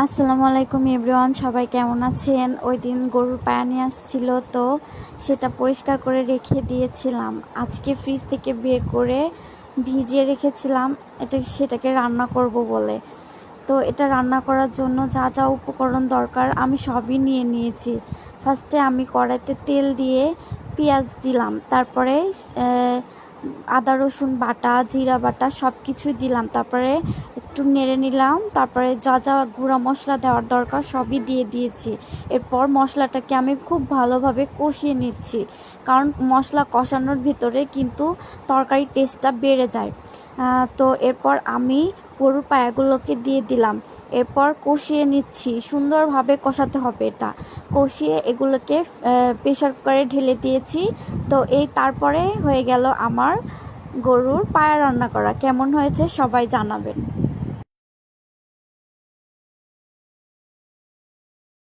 আসসালামু আলাইকুম এভরিওয়ান, সবাই কেমন আছেন? ওই দিন গরুর পায়া নিয়ে আসছিল, তো সেটা পরিষ্কার করে রেখে দিয়েছিলাম। আজকে ফ্রিজ থেকে বের করে ভিজিয়ে রেখেছিলাম সেটাকে রান্না করব বলে। তো এটা রান্না করার জন্য যা যা উপকরণ দরকার আমি সবই নিয়ে নিয়েছি। ফার্স্টে আমি কড়াইতে তেল দিয়ে পেঁয়াজ দিলাম, তারপরে আদা রসুন বাটা, জিরা বাটা সব কিছুই দিলাম, তারপরে একটু নেড়ে নিলাম, তারপরে যা যা গুঁড়া মশলা দেওয়ার দরকার সবই দিয়ে দিয়েছি। এরপর মশলাটাকে আমি খুব ভালোভাবে কষিয়ে নিচ্ছি, কারণ মশলা কষানোর ভিতরে কিন্তু তরকারির টেস্টটা বেড়ে যায়। তো এরপর আমি গরুর পায়াগুলোকে দিয়ে দিলাম, এরপর কষিয়ে নিচ্ছি, সুন্দরভাবে কষাতে হবে। এটা কষিয়ে এগুলোকে প্রেসার কুকারে ঢেলে দিয়েছি। তো তারপরে হয়ে গেল আমার গরুর পায়া রান্না করা। কেমন হয়েছে সবাই জানাবেন।